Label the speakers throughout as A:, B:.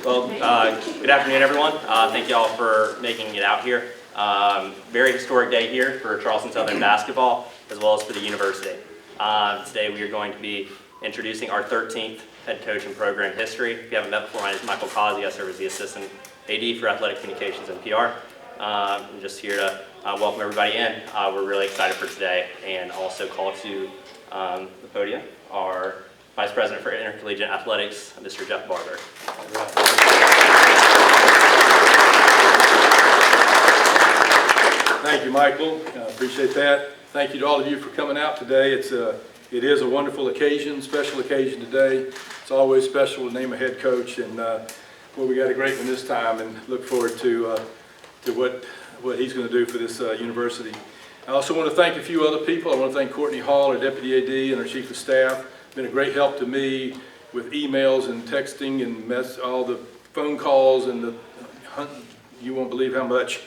A: Well, good afternoon, everyone. Thank you all for making it out here. Very historic day here for Charleston Southern basketball, as well as for the university. Today we are going to be introducing our 13th head coach in program history. If you haven't met before, my name is Michael Causey. I serve as the Assistant AD for Athletic Communications and PR. I'm just here to welcome everybody in. We're really excited for today, and also call to the podium our Vice President for Intercollegiate Athletics, Mr. Jeff Barber.
B: Thank you, Michael. Appreciate that. Thank you to all of you for coming out today. It is a wonderful occasion, special occasion today. It's always special to name a head coach, and we got a great one this time, and look forward to what he's going to do for this university. I also want to thank a few other people. I want to thank Courtney Hall, our Deputy AD, and our Chief of Staff. Been a great help to me with emails and texting and all the phone calls and you won't believe how much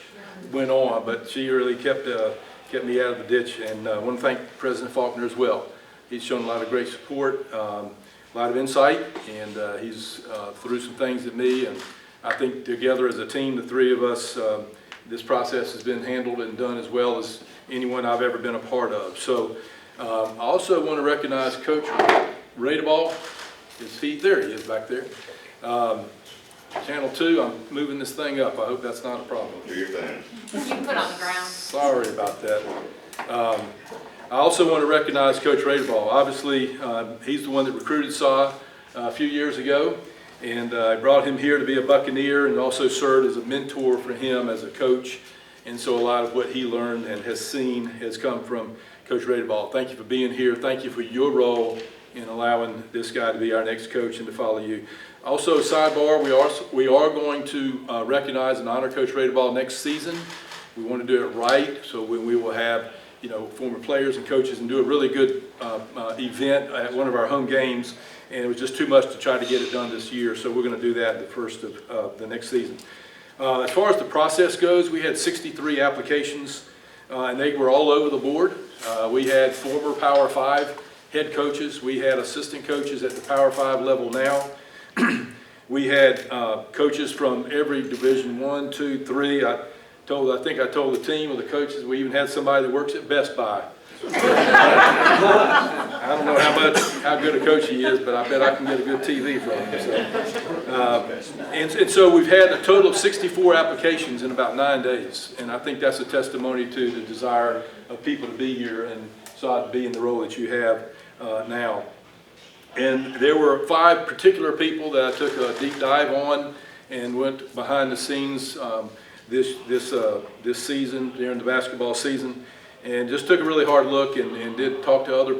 B: went on, but she really kept me out of the ditch. And I want to thank President Faulkner as well. He's shown a lot of great support, a lot of insight, and he's threw some things at me, and I think together as a team, the three of us, this process has been handled and done as well as anyone I've ever been a part of. So I also want to recognize Coach Radeball. There he is back there. Channel 2, I'm moving this thing up. I hope that's not a problem.
C: Do your thing.
D: You can put on the ground.
B: Sorry about that. I also want to recognize Coach Radeball. Obviously, he's the one that recruited Saah a few years ago, and I brought him here to be a Buccaneer and also served as a mentor for him as a coach. And so a lot of what he learned and has seen has come from Coach Radeball. Thank you for being here. Thank you for your role in allowing this guy to be our next coach and to follow you. Also, sidebar, we are going to recognize and honor Coach Radeball next season. We want to do it right, so we will have former players and coaches and do a really good event at one of our home games. And it was just too much to try to get it done this year, so we're going to do that the first of the next season. As far as the process goes, we had 63 applications, and they were all over the board. We had former Power 5 head coaches. We had assistant coaches at the Power 5 level now. We had coaches from every Division 1, 2, 3. I think I told the team of the coaches, we even had somebody that works at Best Buy. I don't know how good a coach he is, but I bet I can get a good TV from him. So. And so we've had a total of 64 applications in about 9 days, and I think that's a testimony to the desire of people to be here and so to be in the role that you have now. And there were 5 particular people that I took a deep dive on and went behind the scenes this season, during the basketball season, and just took a really hard look and did talk to other,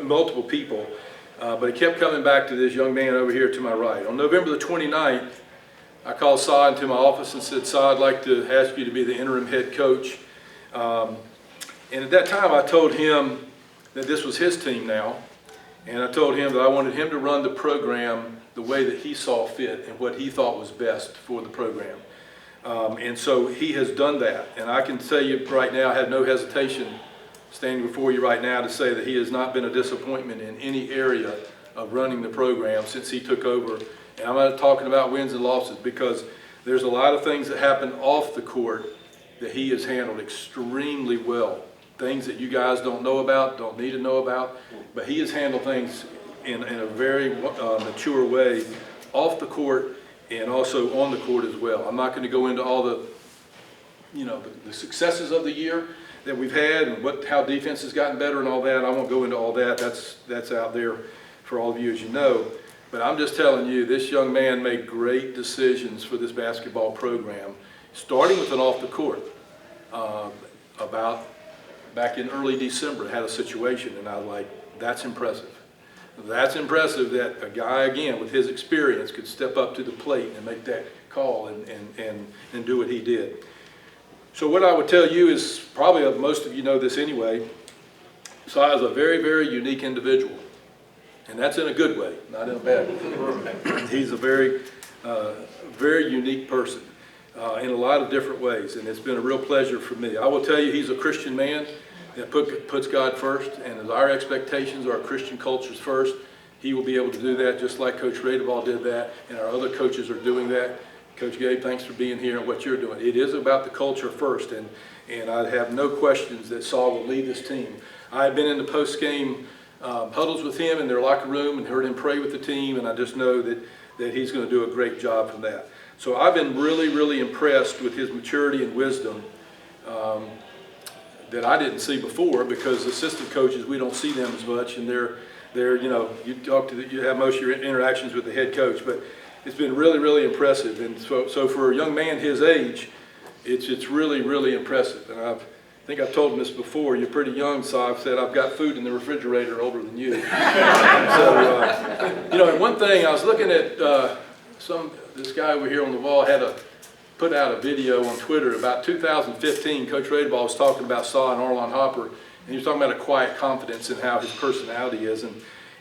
B: multiple people. But it kept coming back to this young man over here to my right. On November the 29th, I called Saah into my office and said, Saah, I'd like to ask you to be the interim head coach. And at that time, I told him that this was his team now. And I told him that I wanted him to run the program the way that he saw fit and what he thought was best for the program. And so he has done that. And I can tell you right now, I have no hesitation standing before you right now to say that he has not been a disappointment in any area of running the program since he took over. And I'm not talking about wins and losses, because there's a lot of things that happen off the court that he has handled extremely well. Things that you guys don't know about, don't need to know about, but he has handled things in a very mature way off the court and also on the court as well. I'm not going to go into all the successes of the year that we've had and how defense has gotten better and all that. I won't go into all that. That's out there for all of you, as you know. But I'm just telling you, this young man made great decisions for this basketball program, starting with an off the court. Back in early December, had a situation, and I was like, that's impressive. That's impressive that a guy, again, with his experience could step up to the plate and make that call and do what he did. So what I would tell you is, probably most of you know this anyway, Saah is a very, very unique individual. And that's in a good way, not in a bad way. He's a very, very unique person in a lot of different ways, and it's been a real pleasure for me. I will tell you, he's a Christian man that puts God first, and as our expectations are Christian cultures first, he will be able to do that just like Coach Radeball did that, and our other coaches are doing that. Coach Gabe, thanks for being here and what you're doing. It is about the culture first, and I have no questions that Saah will lead this team. I've been in the post-game huddles with him in their locker room and heard him pray with the team, and I just know that he's going to do a great job from that. So I've been really, really impressed with his maturity and wisdom that I didn't see before, because assistant coaches, we don't see them as much, and they're you know, you have most of your interactions with the head coach, but it's been really, really impressive. And so for a young man his age, it's really, really impressive. And I think I've told him this before. You're pretty young, so I've said I've got food in the refrigerator older than you. So you know, and one thing I was looking at, this guy over here on the wall had put out a video on Twitter about 2015. Coach Radeball was talking about Saah and Arlon Hopper, and he was talking about a quiet confidence in how his personality is.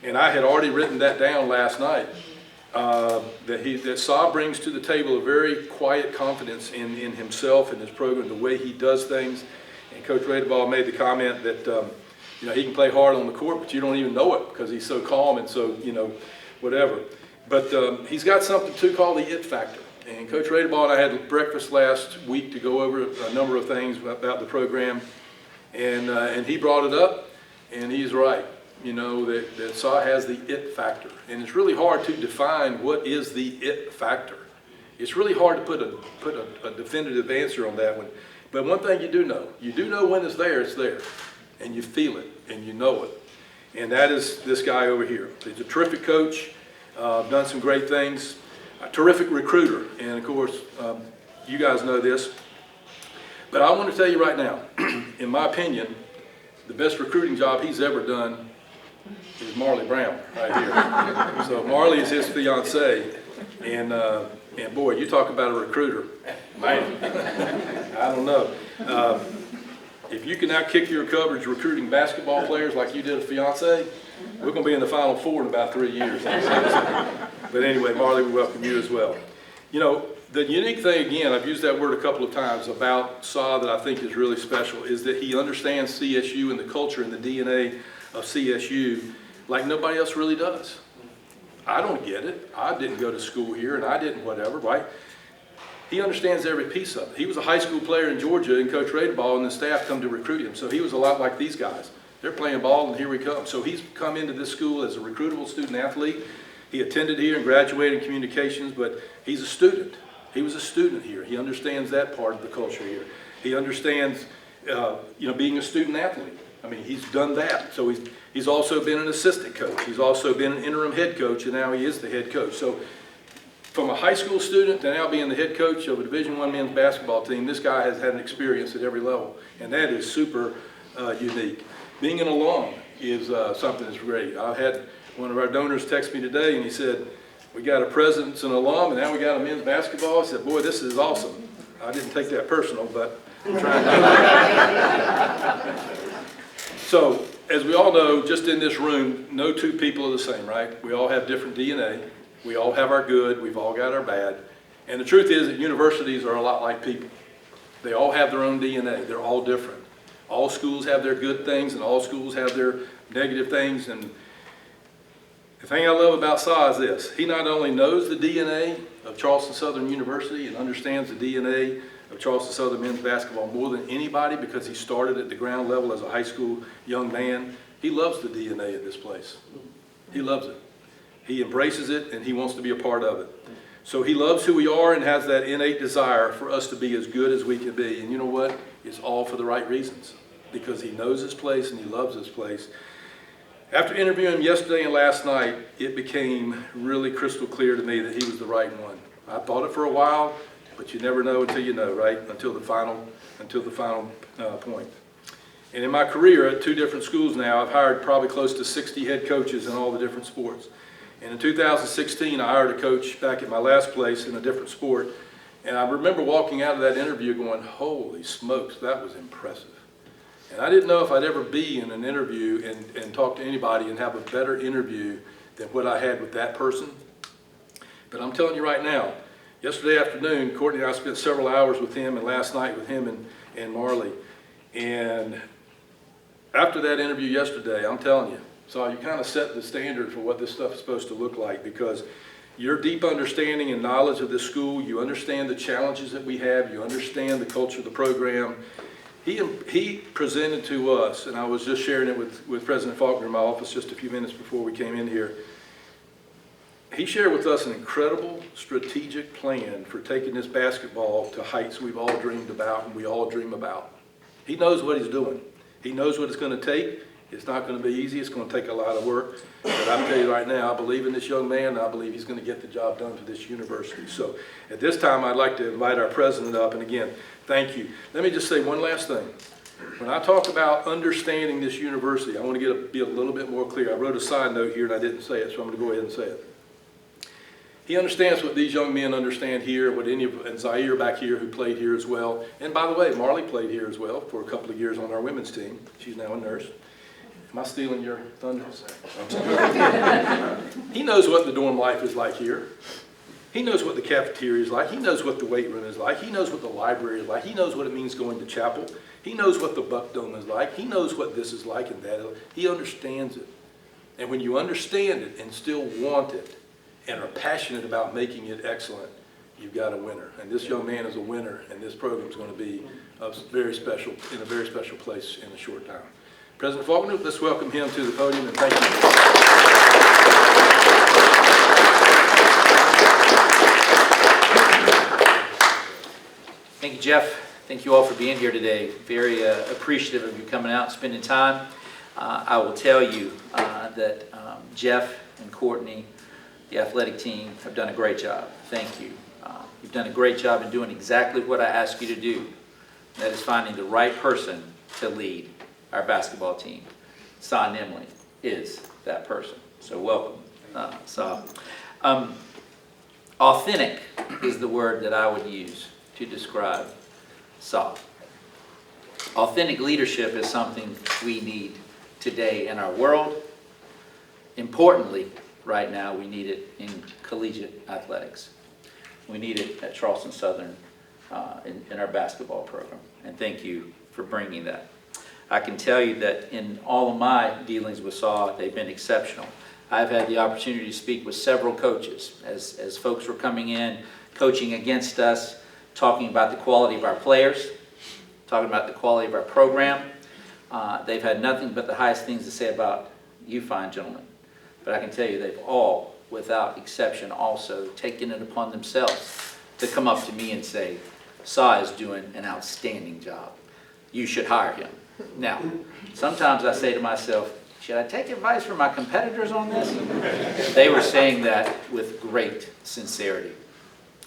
B: And I had already written that down last night, that Saah brings to the table a very quiet confidence in himself and his program, the way he does things. And Coach Radeball made the comment that you know, he can play hard on the court, but you don't even know it because he's so calm and so, you know, whatever. But he's got something too called the it factor. And Coach Radeball and I had breakfast last week to go over a number of things about the program. And he brought it up, and he's right. You know, that Saah has the it factor. And it's really hard to define what is the it factor. It's really hard to put a definitive answer on that one. But one thing you do know when it's there, and you feel it, and you know it. And that is this guy over here. He's a terrific coach, done some great things, a terrific recruiter, and of course, you guys know this. But I want to tell you right now, in my opinion, the best recruiting job he's ever done is Marley Brown right here. So Marley is his fiance, and boy, you talk about a recruiter, man. I don't know. If you can outkick your coverage recruiting basketball players like you did a fiance, we're going to be in the Final Four in about 3 years. But anyway, Marley, we welcome you as well. You know, the unique thing, again, I've used that word a couple of times about Saah that I think is really special, is that he understands CSU and the culture and the DNA of CSU like nobody else really does. I don't get it. I didn't go to school here, and I didn't whatever, right? He understands every piece of it. He was a high school player in Georgia, and Coach Radeball and the staff come to recruit him. So he was a lot like these guys. They're playing ball, and here we come. So he's come into this school as a recruitable student athlete. He attended here and graduated in communications, but he's a student. He was a student here. He understands that part of the culture here. He understands, you know, being a student athlete. I mean, he's done that. So he's also been an assistant coach. He's also been an interim head coach, and now he is the head coach. So from a high school student to now being the head coach of a Division I men's basketball team, this guy has had an experience at every level, and that is super unique. Being an alum is something that's great. I've had one of our donors text me today, and he said, we got a president and an alum, and now we got a men's basketball. I said, boy, this is awesome. I didn't take that personal, but I'm trying to. So, as we all know, just in this room, no two people are the same, right? We all have different DNA. We all have our good. We've all got our bad. And the truth is that universities are a lot like people. They all have their own DNA. They're all different. All schools have their good things, and all schools have their negative things. And the thing I love about Saah is this. He not only knows the DNA of Charleston Southern University and understands the DNA of Charleston Southern men's basketball more than anybody, because he started at the ground level as a high school young man. He loves the DNA of this place. He loves it. He embraces it, and he wants to be a part of it. So he loves who we are and has that innate desire for us to be as good as we can be. And you know what? It's all for the right reasons, because he knows his place and he loves his place. After interviewing him yesterday and last night, it became really crystal clear to me that he was the right one. I thought it for a while, but you never know until you know, right? Until the final point. And in my career at 2 different schools now, I've hired probably close to 60 head coaches in all the different sports. And in 2016, I hired a coach back at my last place in a different sport. And I remember walking out of that interview going, holy smokes, that was impressive. And I didn't know if I'd ever be in an interview and talk to anybody and have a better interview than what I had with that person. But I'm telling you right now, yesterday afternoon, Courtney and I spent several hours with him, and last night with him and Marley. And after that interview yesterday, I'm telling you, So you kind of set the standard for what this stuff is supposed to look like, because your deep understanding and knowledge of this school, you understand the challenges that we have, you understand the culture of the program. He presented to us, and I was just sharing it with President Faulkner in my office just a few minutes before we came in here. He shared with us an incredible strategic plan for taking this basketball to heights we've all dreamed about and we all dream about. He knows what he's doing. He knows what it's going to take. It's not going to be easy. It's going to take a lot of work. But I'll tell you right now, I believe in this young man, and I believe he's going to get the job done for this university. So at this time, I'd like to invite our president up. And again, thank you. Let me just say one last thing. When I talk about understanding this university, I want to be a little bit more clear. I wrote a side note here, and I didn't say it, so I'm going to go ahead and say it. He understands what these young men understand here, and Zaire back here who played here as well. And by the way, Marley played here as well for a couple of years on our women's team. She's now a nurse. Am I stealing your thunder? He knows what the dorm life is like here. He knows what the cafeteria is like. He knows what the weight room is like. He knows what the library is like. He knows what it means going to chapel. He knows what the Buck Dome is like. He knows what this is like and that. He understands it. And when you understand it and still want it and are passionate about making it excellent, you've got a winner. And this young man is a winner, and this program is going to be in a very special place in a short time. President Faulkner, let's welcome him to the podium, and thank you.
C: Thank you, Jeff. Thank you all for being here today. Very appreciative of you coming out and spending time. I will tell you that Jeff and Courtney, the athletic team, have done a great job. Thank you. You've done a great job in doing exactly what I asked you to do. That is finding the right person to lead our basketball team. Saah Nimley is that person. So welcome, Saah. Authentic is the word that I would use to describe Saah. Authentic leadership is something we need today in our world. Importantly, right now, we need it in collegiate athletics. We need it at Charleston Southern in our basketball program. And thank you for bringing that. I can tell you that in all of my dealings with Saah, they've been exceptional. I've had the opportunity to speak with several coaches as folks were coming in, coaching against us, talking about the quality of our players, talking about the quality of our program. They've had nothing but the highest things to say about you fine gentlemen. But I can tell you they've all, without exception, also taken it upon themselves to come up to me and say, Saah is doing an outstanding job. You should hire him. Now, sometimes I say to myself, should I take advice from my competitors on this? They were saying that with great sincerity,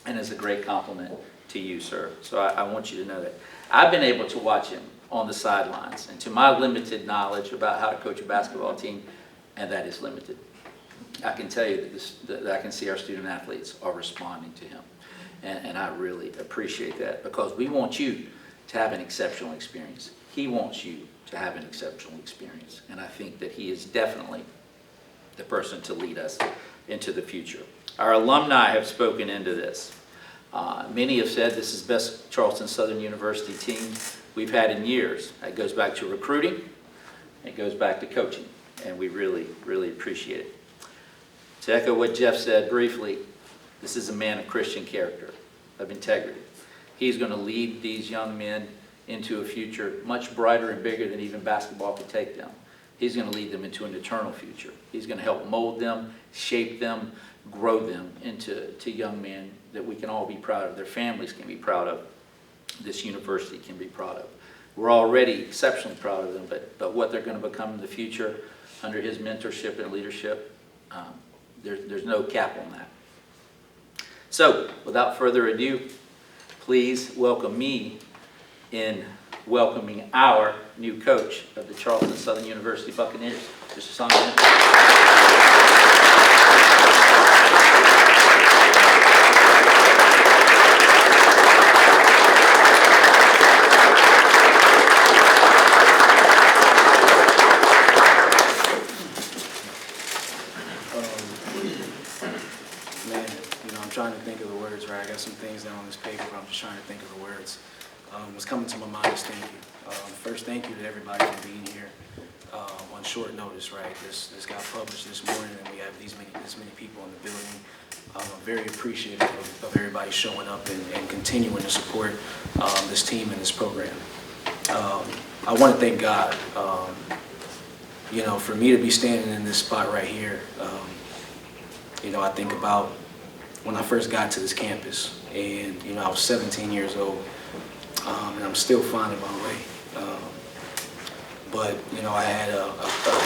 C: and as a great compliment to you, sir. So I want you to know that. I've been able to watch him on the sidelines, and to my limited knowledge about how to coach a basketball team, and that is limited, I can tell you that I can see our student athletes are responding to him. And I really appreciate that, because we want you to have an exceptional experience. He wants you to have an exceptional experience. And I think that he is definitely the person to lead us into the future. Our alumni have spoken into this. Many have said this is the best Charleston Southern University team we've had in years. It goes back to recruiting. It goes back to coaching. And we really, really appreciate it. To echo what Jeff said briefly, this is a man of Christian character, of integrity. He's going to lead these young men into a future much brighter and bigger than even basketball could take them. He's going to lead them into an eternal future. He's going to help mold them, shape them, grow them into young men that we can all be proud of, their families can be proud of, this university can be proud of. We're already exceptionally proud of them, but what they're going to become in the future under his mentorship and leadership, there's no cap on that. So, without further ado, please welcome me in welcoming our new coach of the Charleston Southern University Buccaneers, Mr. Saah Nimley.
D: Man, I'm trying to think of the words, right? I got some things down on this paper, but I'm just trying to think of the words. What's coming to my mind is thank you. First, thank you to everybody for being here. on short notice, right? This got published this morning, and we have this many people in the building. I'm very appreciative of everybody showing up and continuing to support this team and this program. I want to thank God. You know, for me to be standing in this spot right here, you know, I think about when I first got to this campus, and you know, I was 17 years old, and I'm still finding my way. But you know, I had a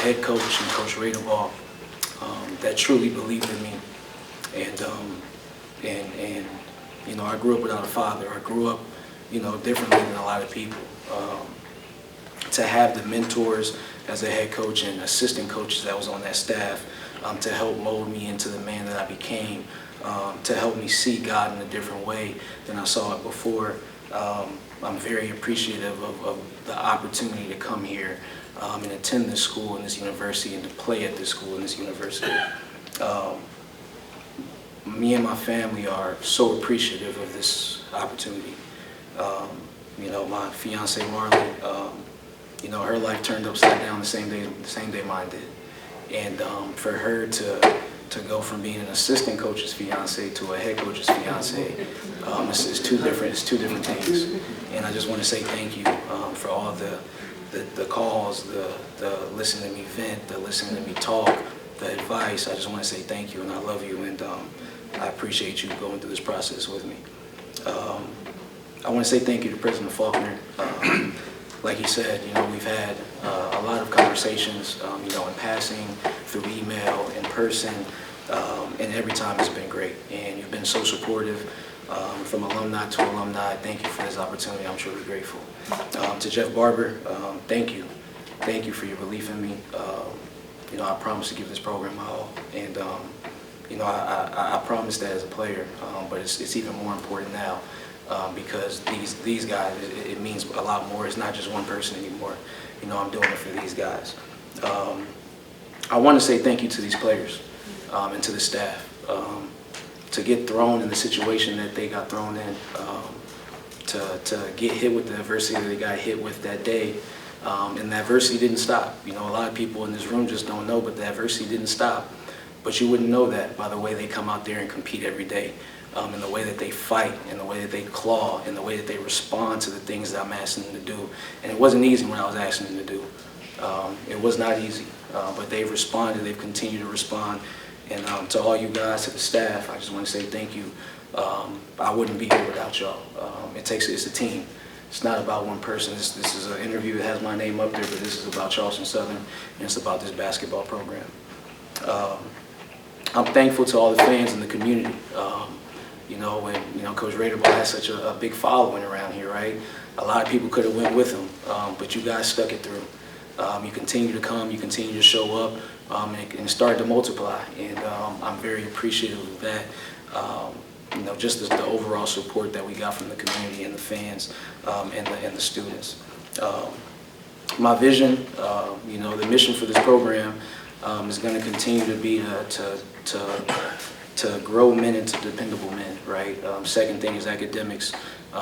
D: head coach and Coach Radeball that truly believed in me, and you know, I grew up without a father. I grew up, you know, differently than a lot of people. To have the mentors as a head coach and assistant coaches that was on that staff to help mold me into the man that I became, to help me see God in a different way than I saw it before. I'm very appreciative of the opportunity to come here and attend this school and this university and to play at this school and this university. Me and my family are so appreciative of this opportunity. You know, my fiance Marley, you know, her life turned upside down the same day mine did. And for her to go from being an assistant coach's fiance to a head coach's fiance, it's two different things. And I just want to say thank you for all the calls, the listening to me vent, the listening to me talk, the advice. I just want to say thank you, and I love you, and I appreciate you going through this process with me. I want to say thank you to President Faulkner. Like he said, you know, we've had a lot of conversations, you know, in passing, through email, in person, and every time it's been great. And you've been so supportive, from alumni to alumni. Thank you for this opportunity. I'm truly grateful. To Jeff Barber, thank you. Thank you for your belief in me. You know, I promise to give this program my all. And, you know, I promised that as a player, but it's even more important now. Because these guys, it means a lot more. It's not just one person anymore. You know, I'm doing it for these guys. I want to say thank you to these players and to the staff. To get thrown in the situation that they got thrown in, to get hit with the adversity that they got hit with that day, and the adversity didn't stop. You know, a lot of people in this room just don't know, but the adversity didn't stop. But you wouldn't know that by the way they come out there and compete every day. And the way that they fight, and the way that they claw, and the way that they respond to the things that I'm asking them to do. And it wasn't easy when I was asking them to do. It was not easy, but they've responded, they've continued to respond. And to all you guys, to the staff, I just want to say thank you. I wouldn't be here without y'all. It's a team. It's not about one person. This is an interview that has my name up there, but this is about Charleston Southern, and it's about this basketball program. I'm thankful to all the fans in the community. You know, when Coach Radeball has such a big following around here, right? A lot of people could have went with him, but you guys stuck it through. You continue to come, you continue to show up, and start to multiply. And I'm very appreciative of that. You know, just the overall support that we got from the community and the fans and the students. My vision, you know, the mission for this program is going to continue to be to grow men into dependable men, right? Second thing is academics.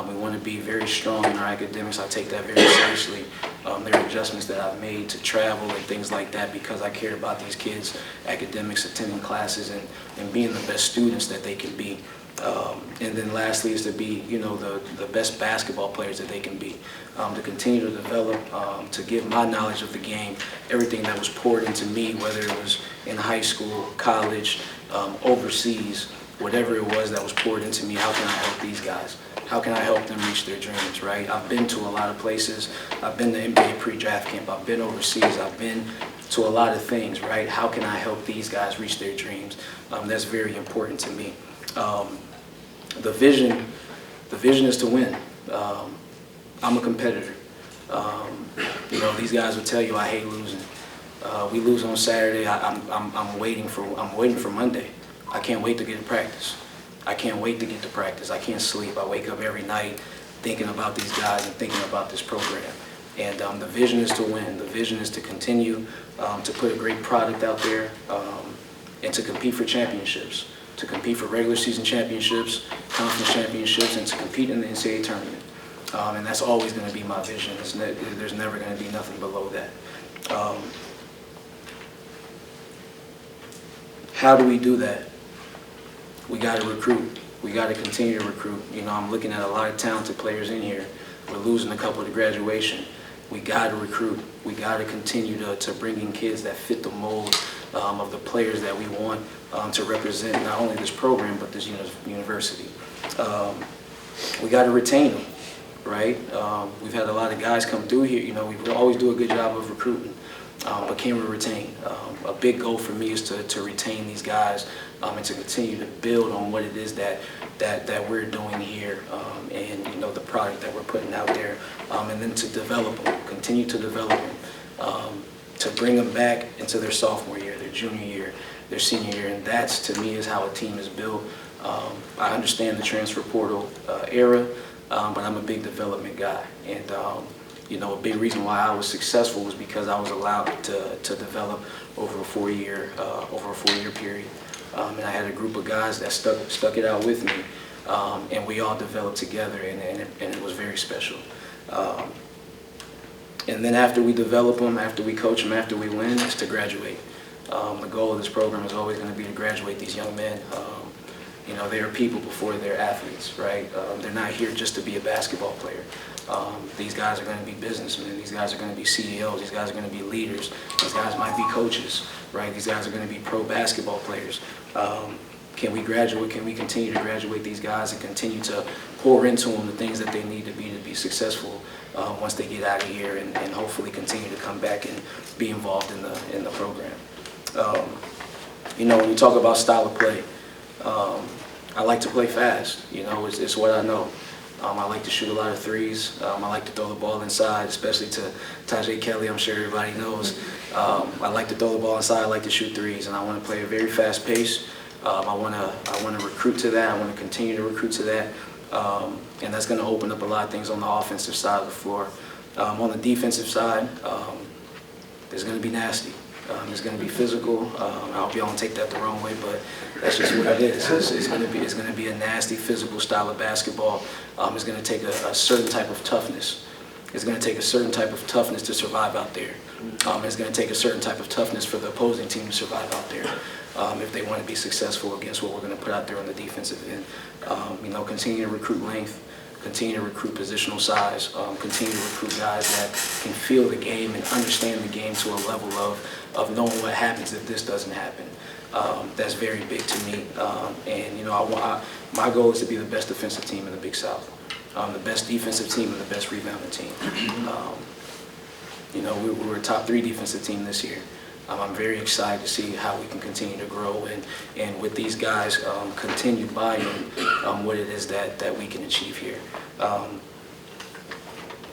D: We want to be very strong in our academics. I take that very seriously. There are adjustments that I've made to travel and things like that because I care about these kids' academics, attending classes, and being the best students that they can be. And then lastly is to be, you know, the best basketball players that they can be. To continue to develop, to give my knowledge of the game, everything that was poured into me, whether it was in high school, college, overseas, whatever it was that was poured into me, how can I help these guys? How can I help them reach their dreams, right? I've been to a lot of places. I've been to NBA pre-draft camp. I've been overseas. I've been to a lot of things, right? How can I help these guys reach their dreams? That's very important to me. The vision is to win. I'm a competitor. You know, these guys will tell you I hate losing. We lose on Saturday. I'm waiting for Monday. I can't wait to get to practice. I can't wait to get to practice. I can't sleep. I wake up every night thinking about these guys and thinking about this program. And the vision is to win. The vision is to continue to put a great product out there and to compete for championships, to compete for regular season championships, conference championships, and to compete in the NCAA tournament. And that's always going to be my vision. There's never going to be nothing below that. How do we do that? We got to recruit. We got to continue to recruit. You know, I'm looking at a lot of talented players in here. We're losing a couple to graduation. We got to recruit. We got to continue to bring in kids that fit the mold of the players that we want to represent not only this program but this university. We got to retain them, right? We've had a lot of guys come through here. You know, we always do a good job of recruiting, but can we retain? A big goal for me is to retain these guys and to continue to build on what it is that we're doing here, and you know, the product that we're putting out there, and then to develop them, continue to develop them, to bring them back into their sophomore year, their junior year, their senior year, and that's, to me, is how a team is built. I understand the transfer portal era, but I'm a big development guy, and you know, a big reason why I was successful was because I was allowed to develop over a four-year period, and I had a group of guys that stuck it out with me, and we all developed together, and it was very special. And then after we develop them, after we coach them, after we win, is to graduate. The goal of this program is always going to be to graduate these young men. You know, they are people before they're athletes, right? They're not here just to be a basketball player. These guys are going to be businessmen. These guys are going to be CEOs. These guys are going to be leaders. These guys might be coaches, right? These guys are going to be pro basketball players. Can we graduate? Can we continue to graduate these guys and continue to pour into them the things that they need to be successful once they get out of here, and hopefully continue to come back and be involved in the program? You know, when you talk about style of play, I like to play fast. You know, it's what I know. I like to shoot a lot of threes. I like to throw the ball inside, especially to Tajay Kelly, I'm sure everybody knows. I like to throw the ball inside, I like to shoot threes, and I want to play a very fast pace. I want to recruit to that. I want to continue to recruit to that. And that's going to open up a lot of things on the offensive side of the floor. On the defensive side, it's going to be nasty. It's going to be physical. I hope y'all don't take that the wrong way, but that's just what it is. It's going to be a nasty physical style of basketball. It's going to take a certain type of toughness. It's going to take a certain type of toughness to survive out there. It's going to take a certain type of toughness for the opposing team to survive out there if they want to be successful against what we're going to put out there on the defensive end. You know, continue to recruit length, continue to recruit positional size, continue to recruit guys that can feel the game and understand the game to a level of knowing what happens if this doesn't happen. That's very big to me. And you know, my goal is to be the best defensive team in the Big South, the best defensive team and the best rebounding team. You know, we were a top 3 defensive team this year. I'm very excited to see how we can continue to grow and with these guys continue buying what it is that we can achieve here.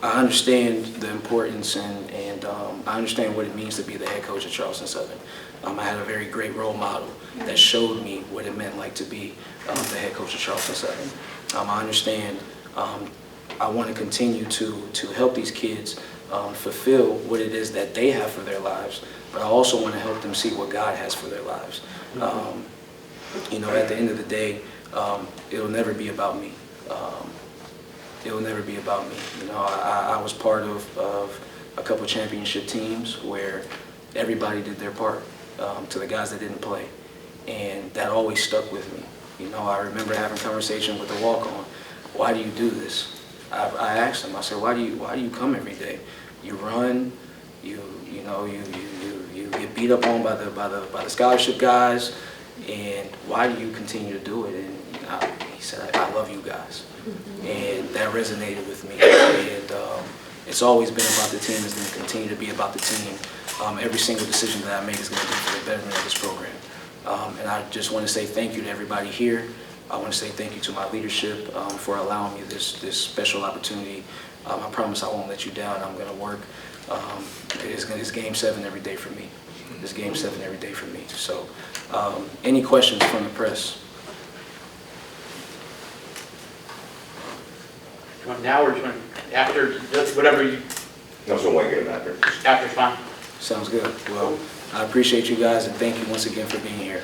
D: I understand the importance and I understand what it means to be the head coach at Charleston Southern. I had a very great role model that showed me what it meant like to be the head coach at Charleston Southern. I understand. I want to continue to help these kids fulfill what it is that they have for their lives, but I also want to help them see what God has for their lives. You know, at the end of the day, it'll never be about me. It'll never be about me. You know, I was part of a couple championship teams where everybody did their part to the guys that didn't play, and that always stuck with me. You know, I remember having a conversation with the walk-on. Why do you do this? I asked him. I said, why do you come every day? You run, you get beat up on by the scholarship guys, and why do you continue to do it? And he said, I love you guys, and that resonated with me. And it's always been about the team. It's going to continue to be about the team. Every single decision that I make is going to be for the betterment of this program. And I just want to say thank you to everybody here. I want to say thank you to my leadership for allowing me this special opportunity. I promise I won't let you down. I'm going to work. It's Game 7 every day for me. It's Game 7 every day for me. So any questions from the press?
E: Do you want now or do you want after? Just whatever you.
F: No, so why get him after?
E: After's fine.
D: Sounds good. Well, I appreciate you guys and thank you once again for being here.